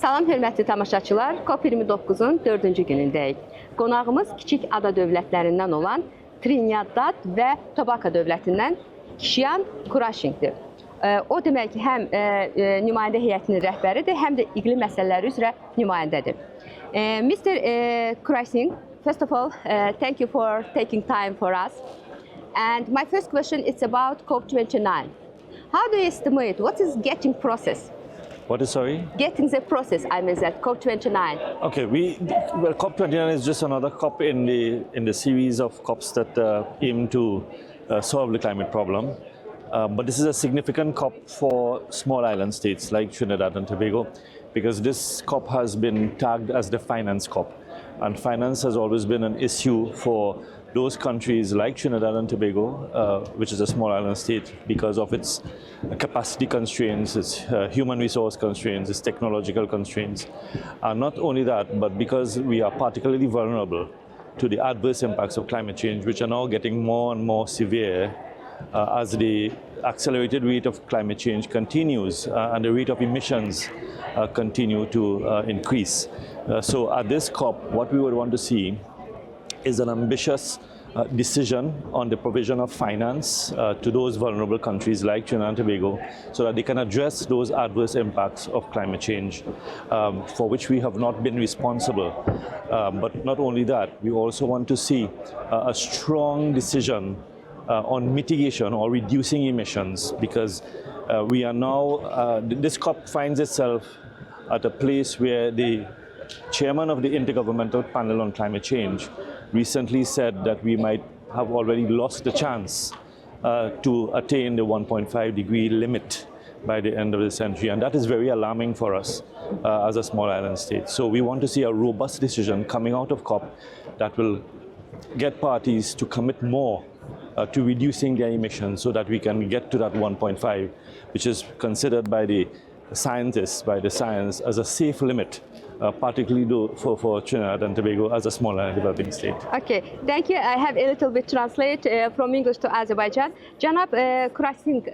Salam hörmətli tamaşaçılar, COP29-un 4-cü günündəyik. Qonağımız kiçik ada dövlətlərindən olan Trinidad və Tobaqo dövlətindən Kişiyan Kuraşinqdir. O demək ki, həm nümayəndə heyətinin rəhbəridir, həm də iqlim məsələləri üzrə nümayəndədir. Mr. Kuraşinq, first of all, thank you for taking time for us. And my first question is about COP29. How do you estimate what is getting process? What is, sorry? Getting the process, I mean that, COP29. Okay, well, COP29 is just another COP in the series of COPs that aim to solve the climate problem. But this is a significant COP for small island states like Trinidad and Tobago, because this COP has been tagged as the finance COP. And finance has always been an issue for those countries like Trinidad and Tobago, which is a small island state, because of its capacity constraints, its human resource constraints, its technological constraints. And not only that, but because we are particularly vulnerable to the adverse impacts of climate change, which are now getting more and more severe as the accelerated rate of climate change continues and the rate of emissions continue to increase. So at this COP, what we would want to see is an ambitious decision on the provision of finance to those vulnerable countries like Trinidad and Tobago, so that they can address those adverse impacts of climate change, for which we have not been responsible. But not only that, we also want to see a strong decision on mitigation or reducing emissions, because we are now, this COP finds itself at a place where the chairman of the Intergovernmental Panel on Climate Change recently said that we might have already lost the chance to attain the 1.5 degree limit by the end of the century. And that is very alarming for us as a small island state. So we want to see a robust decision coming out of COP that will get parties to commit more to reducing their emissions, so that we can get to that 1.5, which is considered by the scientists, by the science, as a safe limit, particularly for Trinidad and Tobago as a small and developing state. Okay, thank you. I have a little bit translate from English to Azerbaijan. Cənab Kuraşinq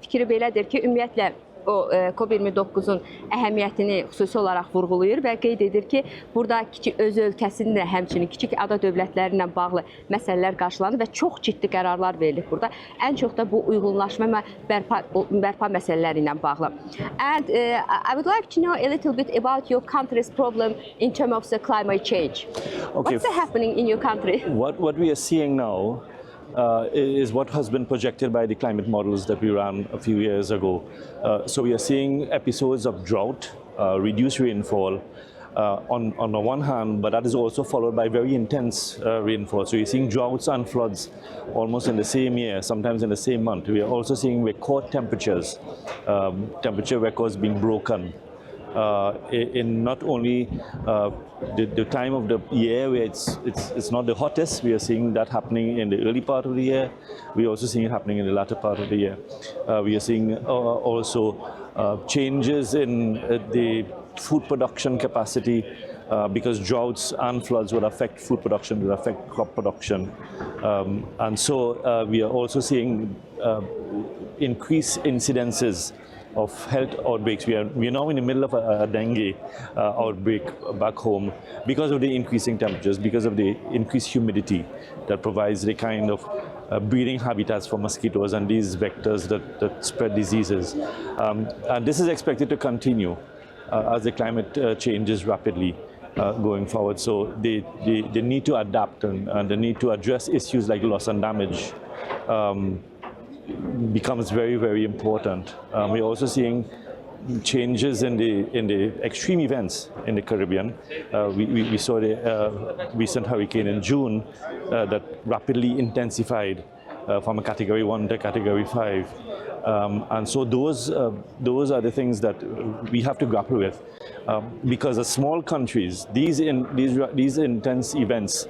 fikri belədir ki, ümumiyyətlə o COP29-un əhəmiyyətini xüsusi olaraq vurğulayır və qeyd edir ki, burada öz ölkəsinin də həmçinin kiçik ada dövlətləri ilə bağlı məsələlər qarşılanır və çox ciddi qərarlar verilir burada. Ən çox da bu uyğunlaşma və bərpa məsələləri ilə bağlı. And I would like to know a little bit about your country's problem in terms of the climate change. Okay. What's happening in your country? What we are seeing now is what has been projected by the climate models that we ran a few years ago. So we are seeing episodes of drought, reduced rainfall on the one hand, but that is also followed by very intense rainfall. So you're seeing droughts and floods almost in the same year, sometimes in the same month. We are also seeing record temperatures, temperature records being broken. In not only the time of the year where it's not the hottest, we are seeing that happening in the early part of the year. We are also seeing it happening in the latter part of the year. We are seeing also changes in the food production capacity, because droughts and floods would affect food production, would affect crop production. And so we are also seeing increased incidences of health outbreaks. We are now in the middle of a dengue outbreak back home because of the increasing temperatures, because of the increased humidity that provides the kind of breeding habitats for mosquitoes and these vectors that spread diseases. And this is expected to continue as the climate changes rapidly going forward. So the need to adapt and the need to address issues like loss and damage becomes very, very important. We're also seeing changes in the extreme events in the Caribbean. We saw the recent hurricane in June that rapidly intensified from a Category 1 to Category 5. And so those are the things that we have to grapple with, because as small countries, these intense events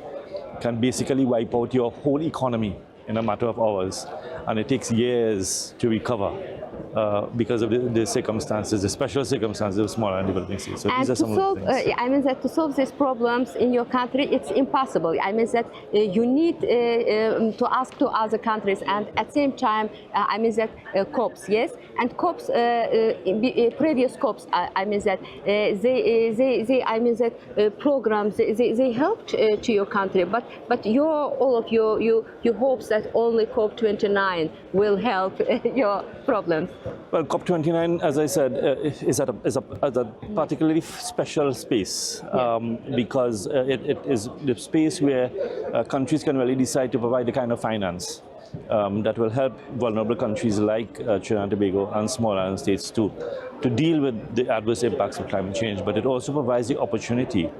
can basically wipe out your whole economy in a matter of hours, and it takes years to recover. because of the circumstances, the special circumstances of small and developing states. So And these are to some solve, of the things. I mean that to solve these problems in your country, it's impossible. I mean that you need to ask to other countries, and at the same time, I mean that COPs, yes, and COPs, previous COPs, I mean that they I mean that programs, they helped to your country, but all of your hopes that only COP29 will help your problems. Well, COP29, as I said, is at a particularly special space because it is the space where countries can really decide to provide the kind of finance that will help vulnerable countries like Trinidad and Tobago and small island states to deal with the adverse impacts of climate change. But it also provides the opportunity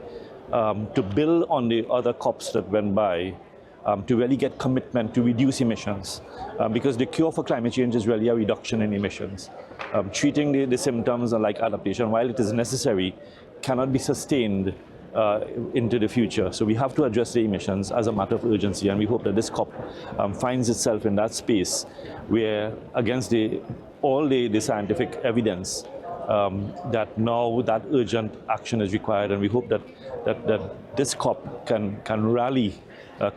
to build on the other COPs that went by to really get commitment to reduce emissions, because the cure for climate change is really a reduction in emissions. Treating the symptoms like adaptation, while it is necessary, cannot be sustained into the future. So we have to address the emissions as a matter of urgency, and we hope that this COP finds itself in that space where, against all the scientific evidence, that now that urgent action is required, and we hope that this COP can rally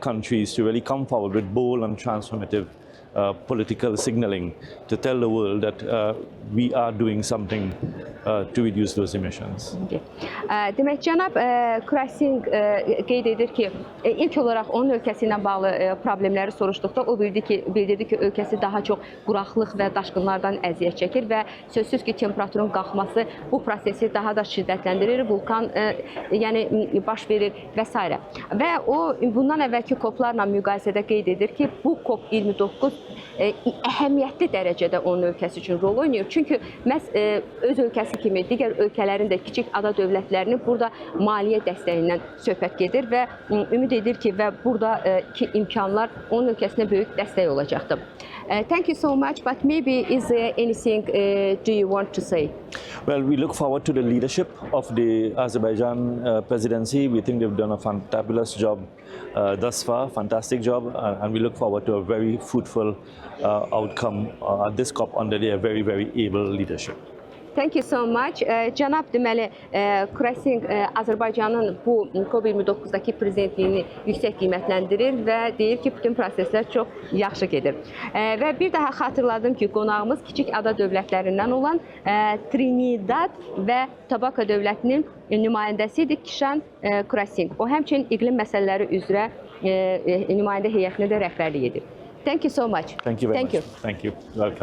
countries to really come forward with bold and transformative political signaling to tell the world that we are doing something to reduce those emissions. Demək, cənab Krasing qeyd edir ki, ilk olaraq onun ölkəsi ilə bağlı problemləri soruşduqda o bildirdi ki, ölkəsi daha çox quraqlıq və daşqınlardan əziyyət çəkir və sözsüz ki, temperaturun qalxması bu prosesi daha da şiddətləndirir, vulkan yəni baş verir və s. Və o bundan əvvəlki COP-larla müqayisədə qeyd edir ki, bu COP29 əhəmiyyətli dərəcədə onun ölkəsi üçün rol oynayır. Çünki məhz öz ölkəsi kimi digər ölkələrin də kiçik ada dövlətlərinin burada maliyyə dəstəyindən söhbət gedir və ümid edir ki, və buradakı imkanlar onun ölkəsinə böyük dəstək olacaqdır. Thank you so much, but maybe is there anything do you want to say? Well, we look forward to the leadership of the Azerbaijan presidency. We think they've done a fabulous job thus far, fantastic job, and we look forward to a very fruitful outcome at this COP under their very, very able leadership. Thank you so much. Cənab deməli, Krasing Azərbaycanın bu COP29-dakı prezidentliyini yüksək qiymətləndirir və deyir ki, bütün proseslər çox yaxşı gedir. Və bir daha xatırladım ki, qonağımız kiçik ada dövlətlərindən olan Trinidad və Tobaqo dövlətinin nümayəndəsi idi Kişan Krasing. O həmçinin iqlim məsələləri üzrə nümayəndə heyətinə də rəhbərlik edir. Thank you so much. Thank you very much. Thank you. Welcome.